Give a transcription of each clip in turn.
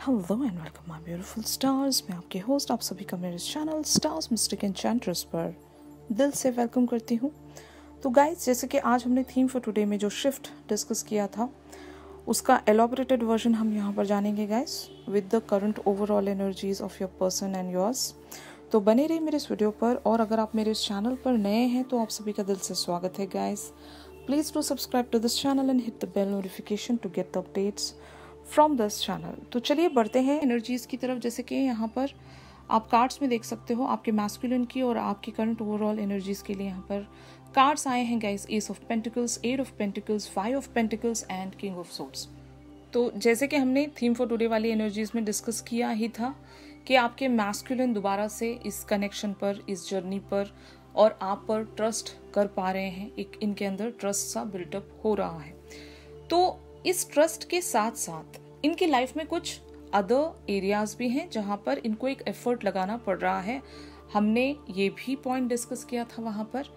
Hello and welcome my beautiful stars. मैं आपके host आप सभी का मेरे चैनल स्टार्स मिस्टिक एन्चेंट्रेस पर दिल से वेलकम करती हूँ। तो गाइस, जैसे कि आज हमने थीम फॉर टुडे में जो शिफ्ट डिस्कस किया था उसका एलॉबरेटेड वर्जन हम यहाँ पर जानेंगे guys, with the current overall energies of your person and yours. तो बने रहिए मेरे इस वीडियो पर, और अगर आप मेरे इस चैनल पर नए हैं तो आप सभी का दिल से स्वागत है guys. Please do subscribe to this channel and hit the bell notification to get the updates from this channel. तो चलिए बढ़ते हैं एनर्जीज की तरफ। जैसे कि यहाँ पर आप कार्ड्स में देख सकते हो आपके मैस्कुलिन की और आपकी करंट ओवरऑल एनर्जीज के लिए यहाँ पर कार्ड्स आए हैं guys, ace of pentacles, eight of pentacles, five of pentacles and king of swords. तो जैसे कि हमने थीम फॉर टुडे वाली एनर्जीज में डिस्कस किया ही था कि आपके मैस्कुलिन दोबारा से इस कनेक्शन पर, इस जर्नी पर और आप पर ट्रस्ट कर पा रहे हैं। एक इनके अंदर ट्रस्ट सा बिल्टअप हो रहा है। तो इस ट्रस्ट के साथ साथ इनकी लाइफ में कुछ अदर एरियाज भी हैं जहां पर इनको एक एफर्ट लगाना पड़ रहा है। हमने ये भी पॉइंट डिस्कस किया था वहां पर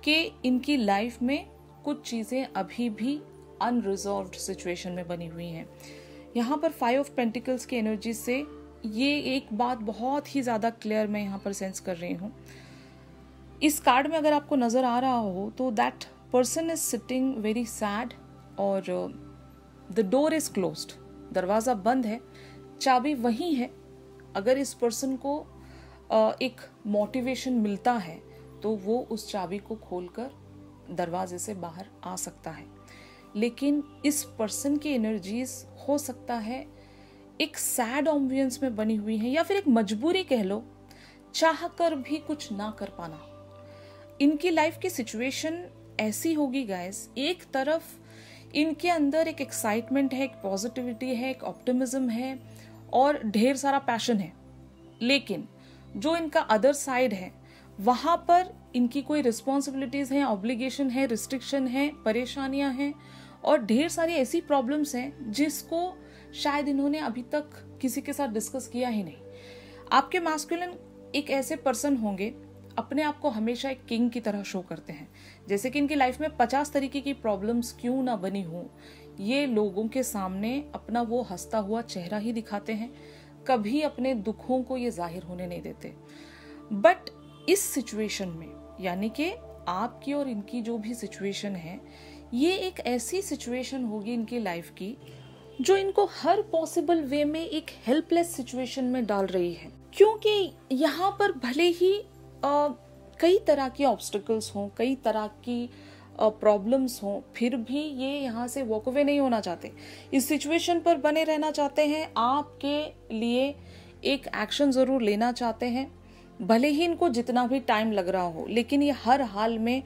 कि इनकी लाइफ में कुछ चीजें अभी भी अनरिजॉल्व्ड सिचुएशन में बनी हुई हैं। यहाँ पर फाइव ऑफ पेंटिकल्स की एनर्जी से ये एक बात बहुत ही ज्यादा क्लियर मैं यहाँ पर सेंस कर रही हूँ। इस कार्ड में अगर आपको नजर आ रहा हो तो that person is sitting very sad और द डोर इज क्लोज्ड, दरवाजा बंद है, चाबी वही है। अगर इस पर्सन को एक मोटिवेशन मिलता है तो वो उस चाबी को खोलकर दरवाजे से बाहर आ सकता है। लेकिन इस पर्सन की एनर्जीज हो सकता है एक सैड एम्बियंस में बनी हुई है, या फिर एक मजबूरी कह लो, चाह कर भी कुछ ना कर पाना। इनकी लाइफ की सिचुएशन ऐसी होगी गाइस, एक तरफ इनके अंदर एक एक्साइटमेंट है, एक पॉजिटिविटी है, एक ऑप्टिमिज्म है और ढेर सारा पैशन है। लेकिन जो इनका अदर साइड है वहां पर इनकी कोई रिस्पॉन्सिबिलिटीज हैं, ऑब्लिगेशन है, रिस्ट्रिक्शन है, परेशानियां हैं और ढेर सारी ऐसी प्रॉब्लम्स हैं जिसको शायद इन्होंने अभी तक किसी के साथ डिस्कस किया ही नहीं। आपके मैस्कुलिन एक ऐसे पर्सन होंगे, अपने आप को हमेशा एक किंग की तरह शो करते हैं। जैसे कि इनकी लाइफ में 50 तरीके की प्रॉब्लम्स क्यों ना बनी हो, ये लोगों के सामने अपना वो हंसता हुआ चेहरा ही दिखाते हैं, कभी अपने दुखों को ये जाहिर होने नहीं देते। बट इस सिचुएशन में, यानी कि आपकी और इनकी जो भी सिचुएशन है, ये एक ऐसी सिचुएशन होगी इनकी लाइफ की जो इनको हर पॉसिबल वे में एक हेल्पलेस सिचुएशन में डाल रही है। क्योंकि यहाँ पर भले ही कई तरह की ऑब्स्टिकल्स हों, कई तरह की प्रॉब्लम्स हों, फिर भी ये यहाँ से वॉक अवे नहीं होना चाहते, इस सिचुएशन पर बने रहना चाहते हैं, आपके लिए एक एक्शन जरूर लेना चाहते हैं। भले ही इनको जितना भी टाइम लग रहा हो, लेकिन ये हर हाल में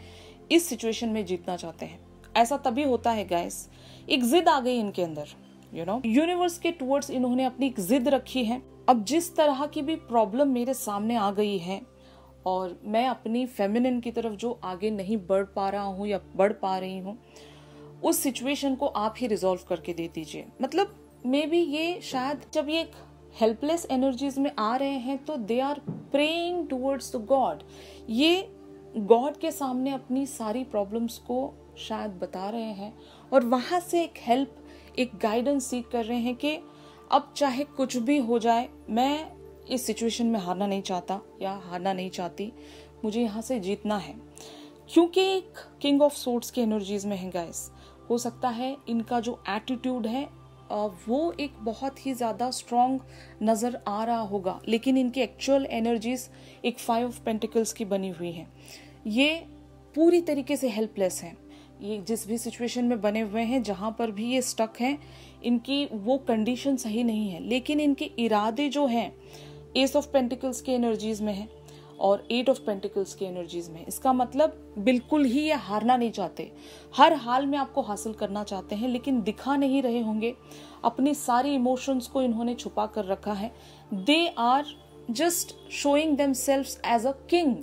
इस सिचुएशन में जीतना चाहते हैं। ऐसा तभी होता है गाइस, एक जिद आ गई इनके अंदर, यूनिवर्स के टुवर्ड्स इन्होंने अपनी एक जिद रखी है। अब जिस तरह की भी प्रॉब्लम मेरे सामने आ गई है और मैं अपनी फेमिनिन की तरफ जो आगे नहीं बढ़ पा रहा हूँ या बढ़ पा रही हूँ, उस सिचुएशन को आप ही रिजॉल्व करके दे दीजिए। मतलब मे बी ये शायद जब ये हेल्पलेस एनर्जीज में आ रहे हैं तो they are praying towards the God. ये गॉड के सामने अपनी सारी प्रॉब्लम्स को शायद बता रहे हैं और वहां से एक हेल्प, एक गाइडेंस सीख कर रहे हैं कि अब चाहे कुछ भी हो जाए, मैं इस सिचुएशन में हारना नहीं चाहता या हारना नहीं चाहती, मुझे यहाँ से जीतना है। क्योंकि एक किंग ऑफ सोर्ड्स की एनर्जीज में है गाइस, हो सकता है इनका जो एटीट्यूड है वो एक बहुत ही ज्यादा स्ट्रॉन्ग नजर आ रहा होगा, लेकिन इनकी एक्चुअल एनर्जीज एक फाइव ऑफ पेंटिकल्स की बनी हुई है। ये पूरी तरीके से हेल्पलेस हैं। ये जिस भी सिचुएशन में बने हुए हैं, जहां पर भी ये स्टक हैं, इनकी वो कंडीशन सही नहीं है, लेकिन इनके इरादे जो हैं एस ऑफ पेंटिकल्स की एनर्जीज में है और एट ऑफ पेंटिकल्स की एनर्जीज में। इसका मतलब बिल्कुल ही ये हारना नहीं चाहते, हर हाल में आपको हासिल करना चाहते हैं, लेकिन दिखा नहीं रहे होंगे। अपनी सारी इमोशंस को इन्होंने छुपा कर रखा है। They are just showing themselves as a king.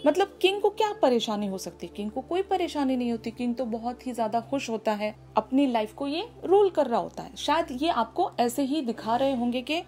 मतलब किंग को क्या परेशानी हो सकती है? किंग को कोई परेशानी नहीं होती। किंग तो बहुत ही ज्यादा खुश होता है, अपनी लाइफ को ये रूल कर रहा होता है। शायद ये आपको ऐसे ही दिखा रहे होंगे कि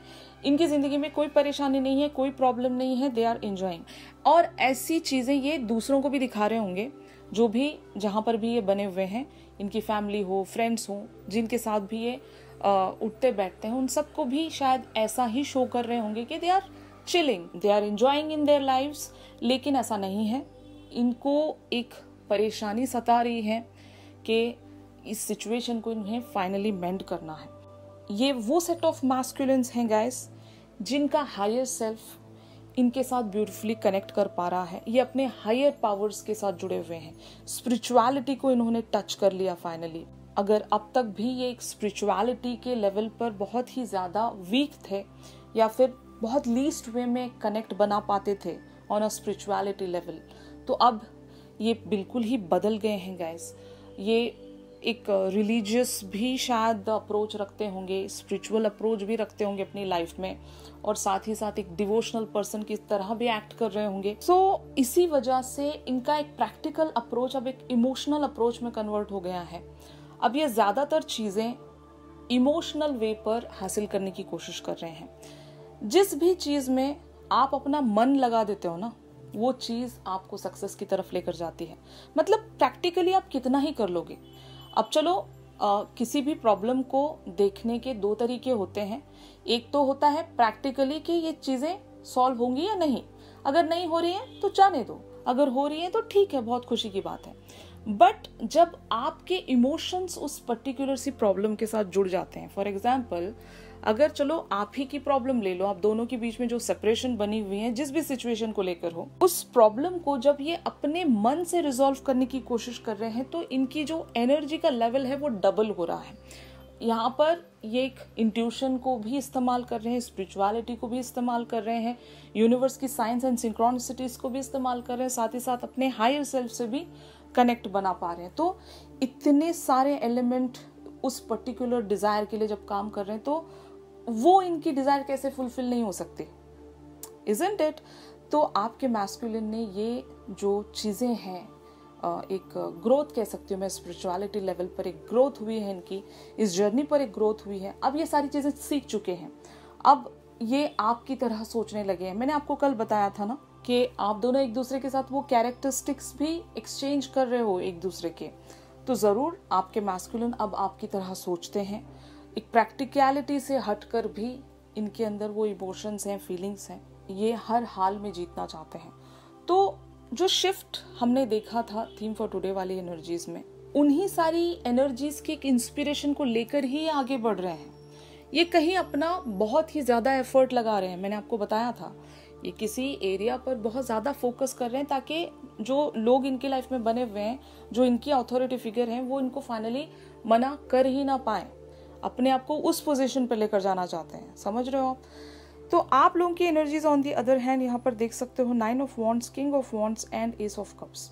इनकी जिंदगी में कोई परेशानी नहीं है, कोई प्रॉब्लम नहीं है, दे आर एंजॉइंग। और ऐसी चीजें ये दूसरों को भी दिखा रहे होंगे, जो भी जहां पर भी ये बने हुए हैं, इनकी फैमिली हो, फ्रेंड्स हो, जिनके साथ भी ये उठते बैठते हैं, उन सबको भी शायद ऐसा ही शो कर रहे होंगे कि they are chilling, they are enjoying in their lives, लेकिन ऐसा नहीं है। इनको एक परेशानी सता रही है कि इस सिचुएशन को इन्हें फाइनली मेंड करना है। ये वो सेट ऑफ मैस्कुलिन्स हैं गाइस जिनका हायर सेल्फ इनके साथ ब्यूटीफुली कनेक्ट कर पा रहा है। ये अपने हायर पावर्स के साथ जुड़े हुए हैं, स्पिरिचुअलिटी को इन्होंने टच कर लिया फाइनली। अगर अब तक भी ये एक स्पिरिचुअलिटी के लेवल पर बहुत ही ज़्यादा वीक थे या फिर बहुत लीस्ट वे में कनेक्ट बना पाते थे ऑन अ स्पिरिचुअलिटी लेवल, तो अब ये बिल्कुल ही बदल गए हैं गाइस। ये एक रिलीजियस भी शायद अप्रोच रखते होंगे, स्पिरिचुअल अप्रोच भी रखते होंगे अपनी लाइफ में, और साथ ही साथ एक डिवोशनल पर्सन की तरह भी एक्ट कर रहे होंगे। सो इसी वजह से इनका एक प्रैक्टिकल अप्रोच अब एक इमोशनल अप्रोच में कन्वर्ट हो गया है। अब ये ज्यादातर चीजें इमोशनल वे पर हासिल करने की कोशिश कर रहे हैं। जिस भी चीज में आप अपना मन लगा देते हो ना, वो चीज आपको सक्सेस की तरफ लेकर जाती है। मतलब प्रैक्टिकली आप कितना ही कर लोगे। अब चलो किसी भी प्रॉब्लम को देखने के दो तरीके होते हैं। एक तो होता है प्रैक्टिकली कि ये चीजें सॉल्व होंगी या नहीं, अगर नहीं हो रही है तो जाने दो, अगर हो रही है तो ठीक है, बहुत खुशी की बात है। बट जब आपके इमोशंस उस पर्टिकुलर सी प्रॉब्लम के साथ जुड़ जाते हैं, फॉर एग्जाम्पल अगर चलो आप ही की प्रॉब्लम ले लो, आप दोनों के बीच में जो सेपरेशन बनी हुई है जिस भी सिचुएशन को लेकर हो, उस प्रॉब्लम को जब ये अपने मन से रिजॉल्व करने की कोशिश कर रहे हैं तो इनकी जो एनर्जी का लेवल है वो डबल हो रहा है। यहाँ पर ये एक इंट्यूशन को भी इस्तेमाल कर रहे हैं, स्पिरिचुअलिटी को भी इस्तेमाल कर रहे हैं, यूनिवर्स की साइंस एंड सिंक्रोनिसिटीज को भी इस्तेमाल कर रहे हैं, साथ ही साथ अपने हायर सेल्फ से भी कनेक्ट बना पा रहे हैं। तो इतने सारे एलिमेंट उस पर्टिकुलर डिजायर के लिए जब काम कर रहे हैं तो वो इनकी डिजायर कैसे फुलफिल नहीं हो सकती, इजंट इट? तो आपके मैस्कुलिन ने ये जो चीजें हैं, एक ग्रोथ कह सकती हूँ मैं, स्पिरिचुअलिटी लेवल पर एक ग्रोथ हुई है इनकी, इस जर्नी पर एक ग्रोथ हुई है। अब ये सारी चीजें सीख चुके हैं, अब ये आपकी तरह सोचने लगे हैं। मैंने आपको कल बताया था ना कि आप दोनों एक दूसरे के साथ वो कैरेक्टरिस्टिक्स भी एक्सचेंज कर रहे हो एक दूसरे के, तो जरूर आपके मैस्कुलिन अब आपकी तरह सोचते हैं। एक प्रैक्टिकलिटी से हटकर भी इनके अंदर वो इमोशंस हैं, फीलिंग्स हैं, ये हर हाल में जीतना चाहते हैं। तो जो शिफ्ट हमने देखा था थीम फॉर टुडे वाली एनर्जीज में, उन्हीं सारी एनर्जीज के एक इंस्पिरेशन को लेकर ही आगे बढ़ रहे हैं। ये कहीं अपना बहुत ही ज्यादा एफर्ट लगा रहे हैं। मैंने आपको बताया था ये किसी एरिया पर बहुत ज्यादा फोकस कर रहे हैं ताकि जो लोग इनकी लाइफ में बने हुए हैं, जो इनकी अथॉरिटी फिगर हैं, वो इनको फाइनली मना कर ही ना पाए, अपने आप को उस पोजीशन पर लेकर जाना चाहते हैं। समझ रहे हो आप? तो आप लोगों की energies on the other hand यहाँ पर देख सकते हो 9 of wands, king of wands and S of cups.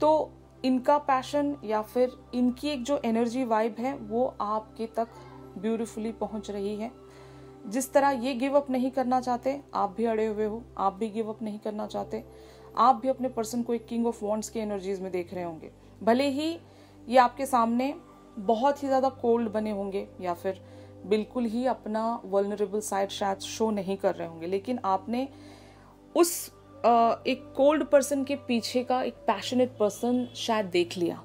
तो इनका पैशन या फिर इनकी एक जो एनर्जी वाइब है वो आपके तक ब्यूटीफुली पहुंच रही है। जिस तरह ये गिव अप नहीं करना चाहते, आप भी अड़े हुए हो, आप भी गिव अप नहीं करना चाहते, आप भी अपने पर्सन को एक किंग ऑफ वॉन्ड्स की एनर्जीज में देख रहे होंगे। भले ही ये आपके सामने बहुत ही ज्यादा कोल्ड बने होंगे या फिर बिल्कुल ही अपना वल्नरेबल साइड शायद शो नहीं कर रहे होंगे, लेकिन आपने उस एक कोल्ड पर्सन के पीछे का एक पैशनेट पर्सन शायद देख लिया।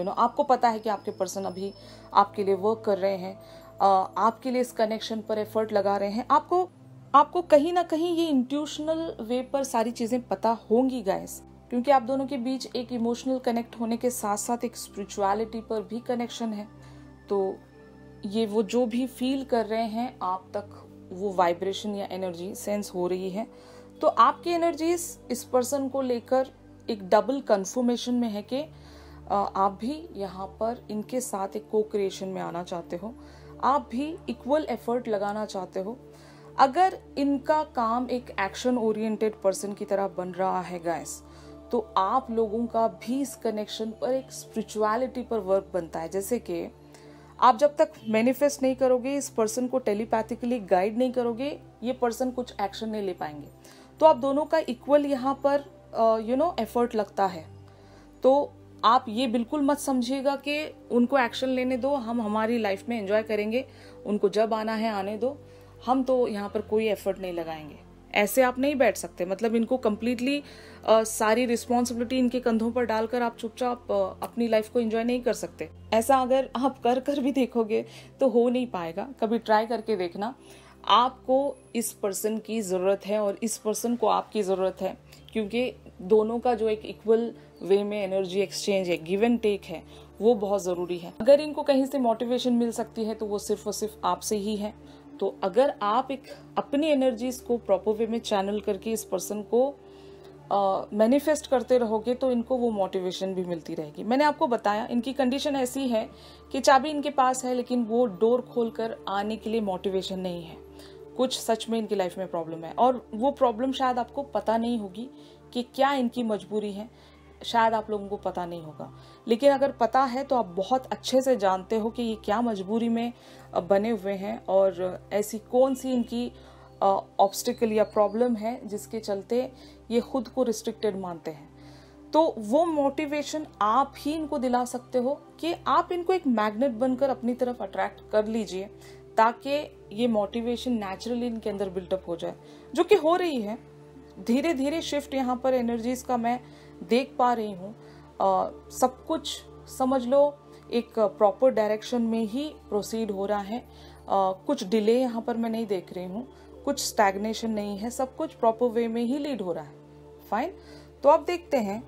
आपको पता है कि आपके पर्सन अभी आपके लिए वर्क कर रहे हैं, आपके लिए इस कनेक्शन पर एफर्ट लगा रहे हैं। आपको कहीं ना कहीं ये इंट्यूशनल वे पर सारी चीजें पता होंगी गाइस, क्योंकि आप दोनों के बीच एक इमोशनल कनेक्ट होने के साथ साथ एक स्पिरिचुअलिटी पर भी कनेक्शन है। तो ये वो जो भी फील कर रहे हैं, आप तक वो वाइब्रेशन या एनर्जी सेंस हो रही है। तो आपकी एनर्जीज इस पर्सन को लेकर एक डबल कंफर्मेशन में है कि आप भी यहाँ पर इनके साथ एक को क्रिएशन में आना चाहते हो, आप भी इक्वल एफर्ट लगाना चाहते हो। अगर इनका काम एक एक्शन ओरिएंटेड पर्सन की तरह बन रहा है गाइस, तो आप लोगों का भी इस कनेक्शन पर एक स्पिरिचुअलिटी पर वर्क बनता है। जैसे कि आप जब तक मैनिफेस्ट नहीं करोगे, इस पर्सन को टेलीपैथिकली गाइड नहीं करोगे, ये पर्सन कुछ एक्शन नहीं ले पाएंगे। तो आप दोनों का इक्वल यहाँ पर एफर्ट लगता है। तो आप ये बिल्कुल मत समझिएगा कि उनको एक्शन लेने दो, हम हमारी लाइफ में एंजॉय करेंगे, उनको जब आना है आने दो, हम तो यहाँ पर कोई एफर्ट नहीं लगाएंगे। ऐसे आप नहीं बैठ सकते। मतलब इनको कंप्लीटली सारी रिस्पॉन्सिबिलिटी इनके कंधों पर डालकर आप चुपचाप अपनी लाइफ को एंजॉय नहीं कर सकते। ऐसा अगर आप कर भी देखोगे तो हो नहीं पाएगा। कभी ट्राई करके देखना। आपको इस पर्सन की ज़रूरत है और इस पर्सन को आपकी ज़रूरत है, क्योंकि दोनों का जो एक इक्वल वे में एनर्जी एक्सचेंज है, गिव एंड टेक है, वो बहुत ज़रूरी है। अगर इनको कहीं से मोटिवेशन मिल सकती है तो वो सिर्फ और सिर्फ आपसे ही है। तो अगर आप एक अपनी एनर्जीज को प्रॉपर वे में चैनल करके इस पर्सन को मैनिफेस्ट करते रहोगे तो इनको वो मोटिवेशन भी मिलती रहेगी। मैंने आपको बताया इनकी कंडीशन ऐसी है कि चाबी इनके पास है लेकिन वो डोर खोलकर आने के लिए मोटिवेशन नहीं है। कुछ सच में इनकी लाइफ में प्रॉब्लम है और वो प्रॉब्लम शायद आपको पता नहीं होगी कि क्या इनकी मजबूरी है, शायद आप लोगों को पता नहीं होगा। लेकिन अगर पता है तो आप बहुत अच्छे से जानते हो कि ये क्या मजबूरी में बने हुए हैं और ऐसी कौन सी इनकी ऑब्स्टिकल या प्रॉब्लम है जिसके चलते ये खुद को रिस्ट्रिक्टेड मानते हैं। तो वो मोटिवेशन आप ही इनको दिला सकते हो कि आप इनको एक मैग्नेट बनकर अपनी तरफ अट्रैक्ट कर लीजिए, ताकि ये मोटिवेशन नेचुरली इनके अंदर बिल्टअप हो जाए, जो कि हो रही है। धीरे धीरे शिफ्ट यहाँ पर एनर्जीज का मैं देख पा रही हूँ। सब कुछ समझ लो एक प्रॉपर डायरेक्शन में ही प्रोसीड हो रहा है। कुछ डिले यहाँ पर मैं नहीं देख रही हूँ, कुछ स्टैग्नेशन नहीं है, सब कुछ प्रॉपर वे में ही लीड हो रहा है। फाइन। तो अब देखते हैं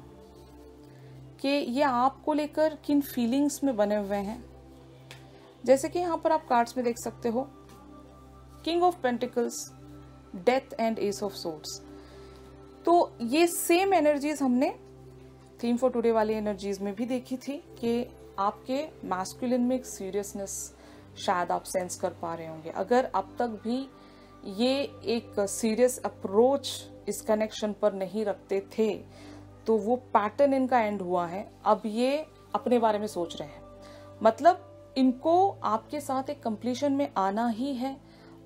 कि ये आपको लेकर किन फीलिंग्स में बने हुए हैं। जैसे कि यहाँ पर आप कार्ड्स में देख सकते हो, king of pentacles, death and S of swords. तो ये सेम एनर्जीज हमने थीम फॉर टुडे वाली एनर्जीज में भी देखी थी कि आपके मैस्कुलिन में एक सीरियसनेस शायद आप सेंस कर पा रहे होंगे। अगर अब तक भी ये एक सीरियस अप्रोच इस कनेक्शन पर नहीं रखते थे तो वो पैटर्न इनका एंड हुआ है। अब ये अपने बारे में सोच रहे हैं, मतलब इनको आपके साथ एक कंप्लीशन में आना ही है।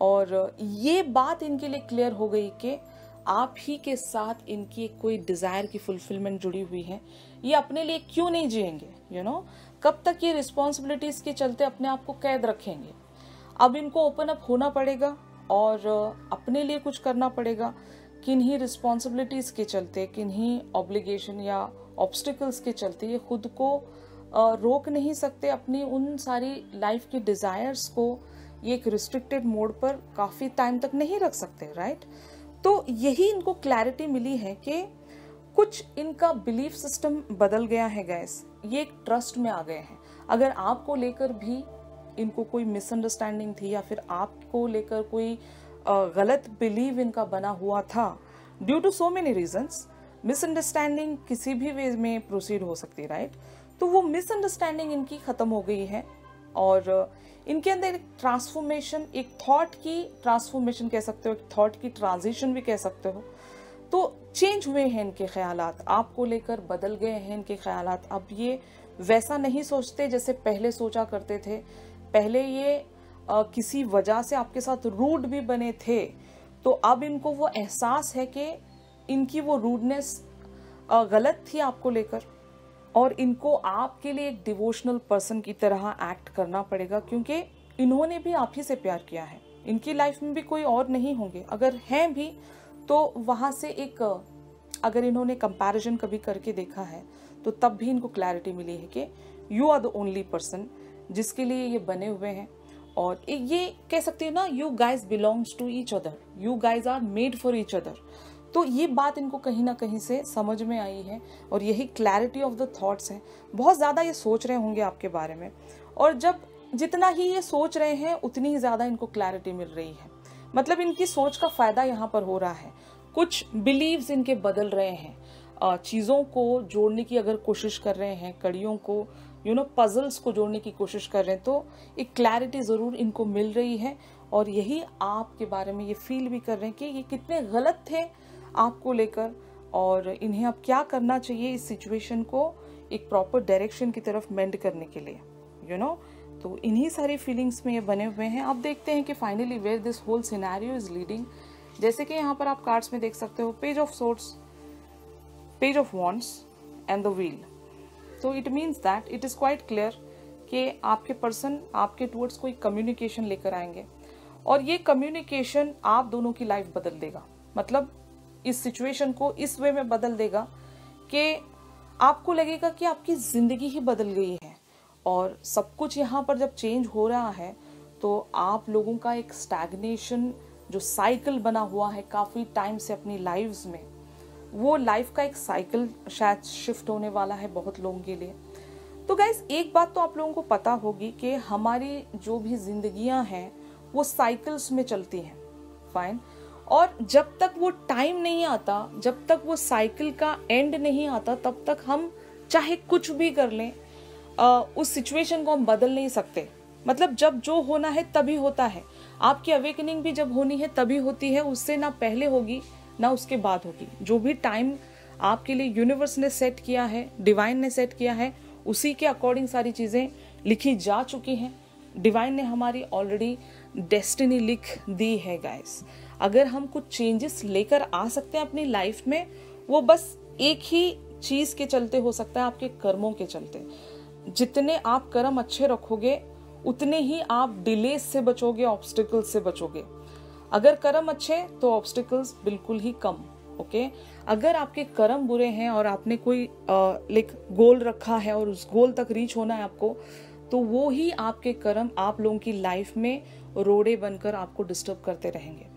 और ये बात इनके लिए क्लियर हो गई कि आप ही के साथ इनकी एक कोई डिजायर की फुलफिलमेंट जुड़ी हुई है। ये अपने लिए क्यों नहीं जिएंगे, कब तक ये रिस्पॉन्सिबिलिटीज के चलते अपने आप को कैद रखेंगे। अब इनको ओपन अप होना पड़ेगा और अपने लिए कुछ करना पड़ेगा। किन्हीं रिस्पॉन्सिबिलिटीज के चलते, किन्हीं ऑब्लिगेशन या ऑब्स्टिकल्स के चलते ये खुद को रोक नहीं सकते। अपनी उन सारी लाइफ की डिजायर्स को ये एक रिस्ट्रिक्टेड मोड पर काफी टाइम तक नहीं रख सकते, राइट। तो यही इनको क्लैरिटी मिली है कि कुछ इनका बिलीफ सिस्टम बदल गया है गैस। ये एक ट्रस्ट में आ गए हैं। अगर आपको लेकर भी इनको कोई मिसअंडरस्टैंडिंग थी या फिर आपको लेकर कोई गलत बिलीव इनका बना हुआ था, due to so many reasons, misunderstanding किसी भी वे में प्रोसीड हो सकती है, राइट। तो वो मिसअंडरस्टैंडिंग इनकी खत्म हो गई है और इनके अंदर एक ट्रांसफॉर्मेशन, एक थॉट की ट्रांसफॉर्मेशन कह सकते हो, एक थॉट की ट्रांजिशन भी कह सकते हो। तो चेंज हुए हैं इनके ख्यालात, आपको लेकर बदल गए हैं इनके ख्यालात। अब ये वैसा नहीं सोचते जैसे पहले सोचा करते थे। पहले ये किसी वजह से आपके साथ रूड भी बने थे, तो अब इनको वो एहसास है कि इनकी वो रूडनेस गलत थी आपको लेकर, और इनको आपके लिए एक डिवोशनल पर्सन की तरह एक्ट करना पड़ेगा, क्योंकि इन्होंने भी आप ही से प्यार किया है। इनकी लाइफ में भी कोई और नहीं होंगे, अगर हैं भी तो वहां से एक, अगर इन्होंने कंपैरिजन कभी करके देखा है तो तब भी इनको क्लैरिटी मिली है कि you are the only person जिसके लिए ये बने हुए हैं। और ये कह सकते हैं ना, you guys belongs to each other, you guys are made for each other. तो ये बात इनको कहीं ना कहीं से समझ में आई है और यही क्लैरिटी ऑफ द थॉट्स है। बहुत ज़्यादा ये सोच रहे होंगे आपके बारे में, और जब जितना ही ये सोच रहे हैं उतनी ही ज़्यादा इनको क्लैरिटी मिल रही है। मतलब इनकी सोच का फ़ायदा यहाँ पर हो रहा है। कुछ बिलीव्स इनके बदल रहे हैं, चीज़ों को जोड़ने की अगर कोशिश कर रहे हैं, कड़ियों को पजल्स को जोड़ने की कोशिश कर रहे हैं, तो एक क्लैरिटी ज़रूर इनको मिल रही है। और यही आपके बारे में ये फील भी कर रहे हैं कि ये कितने गलत थे आपको लेकर, और इन्हें अब क्या करना चाहिए इस सिचुएशन को एक प्रॉपर डायरेक्शन की तरफ मेंड करने के लिए, तो इन्हीं सारी फीलिंग्स में ये बने हुए हैं। अब देखते हैं कि finally where this whole scenario is leading. जैसे कि यहाँ पर आप कार्ड्स में देख सकते हो, page of swords, page of wands and the wheel. तो it means that it is quite clear कि आपके पर्सन आपके टुवर्ड्स कोई कम्युनिकेशन लेकर आएंगे, और ये कम्युनिकेशन आप दोनों की लाइफ बदल देगा। मतलब इस सिचुएशन को इस वे में बदल देगा कि आपको लगेगा कि आपकी ज़िंदगी ही बदल गई है। और सब कुछ यहाँ पर जब चेंज हो रहा है तो आप लोगों का एक स्टैग्नेशन जो साइकिल बना हुआ है काफ़ी टाइम से अपनी लाइव्स में, वो लाइफ का एक साइकिल शायद शिफ्ट होने वाला है बहुत लोगों के लिए। तो गाइस, एक बात तो आप लोगों को पता होगी कि हमारी जो भी जिंदगियां हैं वो साइकिल्स में चलती हैं, फाइन। और जब तक वो टाइम नहीं आता, जब तक वो साइकिल का एंड नहीं आता, तब तक हम चाहे कुछ भी कर लें उस सिचुएशन को हम बदल नहीं सकते। मतलब जब जो होना है तभी होता है। आपकी अवेकनिंग भी जब होनी है तभी होती है, उससे ना पहले होगी ना उसके बाद होगी। जो भी टाइम आपके लिए यूनिवर्स ने सेट किया है, डिवाइन ने सेट किया है, उसी के अकॉर्डिंग सारी चीज़ें लिखी जा चुकी हैं। डिवाइन ने हमारी ऑलरेडी डेस्टिनी लिख दी है गाइस। अगर हम कुछ चेंजेस लेकर आ सकते हैं अपनी लाइफ में, वो बस एक ही चीज़ के चलते हो सकता है, आपके कर्मों के चलते। जितने आप कर्म अच्छे रखोगे उतने ही आप डिलेस से बचोगे, ऑब्स्टिकल्स से बचोगे। अगर कर्म अच्छे तो ऑब्स्टिकल्स बिल्कुल ही कम। ओके, अगर आपके कर्म बुरे हैं और आपने कोई गोल रखा है और उस गोल तक रीच होना है आपको, तो वो ही आपके कर्म आप लोगों की लाइफ में रोड़े बनकर आपको डिस्टर्ब करते रहेंगे।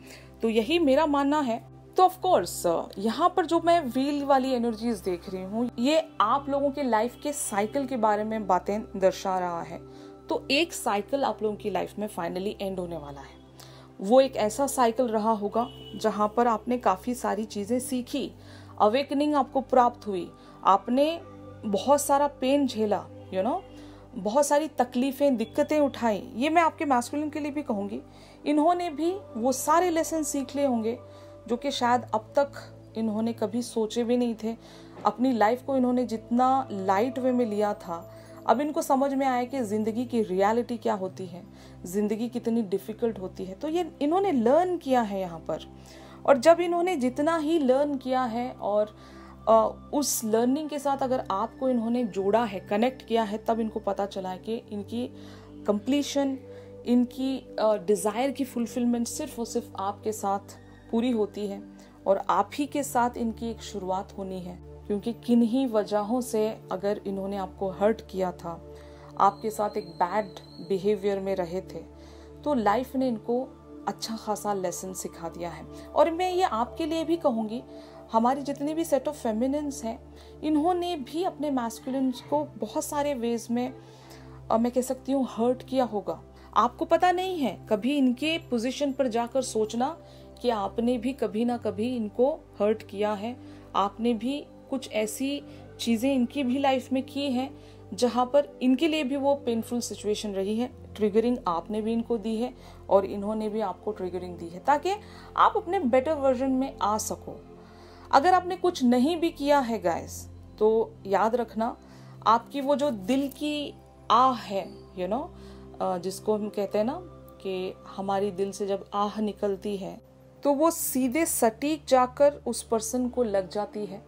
तो यही मेरा मानना है। तो ऑफ कोर्स यहाँ पर जो मैं व्हील वाली एनर्जीज देख रही हूँ, ये आप लोगों के लाइफ के साइकिल के बारे में बातें दर्शा रहा है। तो एक साइकिल आप लोगों की लाइफ में फाइनली एंड होने वाला है। वो एक ऐसा साइकिल रहा होगा जहाँ पर आपने काफ़ी सारी चीज़ें सीखी, अवेकनिंग आपको प्राप्त हुई, आपने बहुत सारा पेन झेला, बहुत सारी तकलीफ़ें, दिक्कतें उठाई। ये मैं आपके मैस्कुलिन के लिए भी कहूँगी। इन्होंने भी वो सारे लेसन सीख लिए होंगे जो कि शायद अब तक इन्होंने कभी सोचे भी नहीं थे। अपनी लाइफ को इन्होंने जितना लाइट वे में लिया था, अब इनको समझ में आया कि ज़िंदगी की रियलिटी क्या होती है, ज़िंदगी कितनी डिफ़िकल्ट होती है। तो ये इन्होंने लर्न किया है यहाँ पर। और जब इन्होंने जितना ही लर्न किया है और उस लर्निंग के साथ अगर आपको इन्होंने जोड़ा है, कनेक्ट किया है, तब इनको पता चला है कि इनकी कंप्लीशन, इनकी डिज़ायर की फुलफिलमेंट सिर्फ और सिर्फ आपके साथ पूरी होती है और आप ही के साथ इनकी एक शुरुआत होनी है। क्योंकि किन्हीं वजहों से अगर इन्होंने आपको हर्ट किया था, आपके साथ एक बैड बिहेवियर में रहे थे, तो लाइफ ने इनको अच्छा खासा लेसन सिखा दिया है। और मैं ये आपके लिए भी कहूँगी, हमारी जितनी भी सेट ऑफ फेमिनिन्स हैं, इन्होंने भी अपने मैस्कुलिन्स को बहुत सारे वेज में मैं कह सकती हूँ हर्ट किया होगा। आपको पता नहीं है, कभी इनके पोजीशन पर जाकर सोचना कि आपने भी कभी ना कभी इनको हर्ट किया है, आपने भी कुछ ऐसी चीज़ें इनकी भी लाइफ में की हैं जहाँ पर इनके लिए भी वो पेनफुल सिचुएशन रही है। ट्रिगरिंग आपने भी इनको दी है और इन्होंने भी आपको ट्रिगरिंग दी है, ताकि आप अपने बेटर वर्जन में आ सको। अगर आपने कुछ नहीं भी किया है गाइस, तो याद रखना, आपकी वो जो दिल की आह है, जिसको हम कहते हैं ना कि हमारी दिल से जब आह निकलती है तो वो सीधे सटीक जाकर उस पर्सन को लग जाती है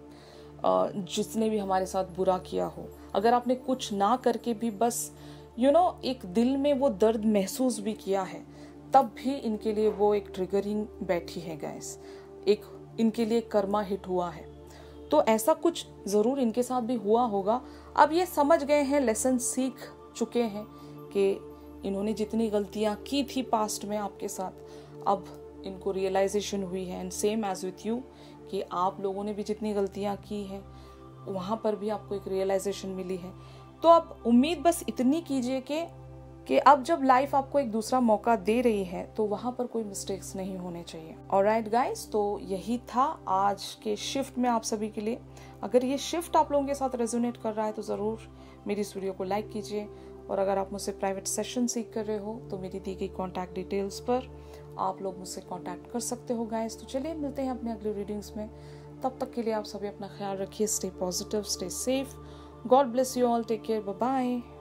जिसने भी हमारे साथ बुरा किया हो। अगर आपने कुछ ना करके भी बस एक दिल में वो दर्द महसूस भी किया है, तब भी इनके लिए वो एक ट्रिगरिंग बैठी है गाइस, एक इनके लिए कर्मा हिट हुआ है। तो ऐसा कुछ ज़रूर इनके साथ भी हुआ होगा। अब ये समझ गए हैं, लेसन सीख चुके हैं कि इन्होंने जितनी गलतियाँ की थी पास्ट में आपके साथ, अब इनको रियलाइजेशन हुई है। And same as with you, कि आप लोगों ने भी जितनी गलतियाँ की हैं वहाँ पर भी आपको एक रियलाइजेशन मिली है। तो आप उम्मीद बस इतनी कीजिए कि अब जब लाइफ आपको एक दूसरा मौका दे रही है तो वहाँ पर कोई मिस्टेक्स नहीं होने चाहिए। ऑलराइट गाइस, तो यही था आज के शिफ्ट में आप सभी के लिए। अगर ये शिफ्ट आप लोगों के साथ रेजोनेट कर रहा है तो ज़रूर मेरी इस वीडियो को लाइक कीजिए। और अगर आप मुझसे प्राइवेट सेशन सीख कर रहे हो तो मेरी दी गई कॉन्टैक्ट डिटेल्स पर आप लोग मुझसे कांटेक्ट कर सकते हो गाइस। तो चलिए मिलते हैं अपने अगले रीडिंग्स में। तब तक के लिए आप सभी अपना ख्याल रखिए। Stay positive, stay safe, God bless you all, take care, bye bye.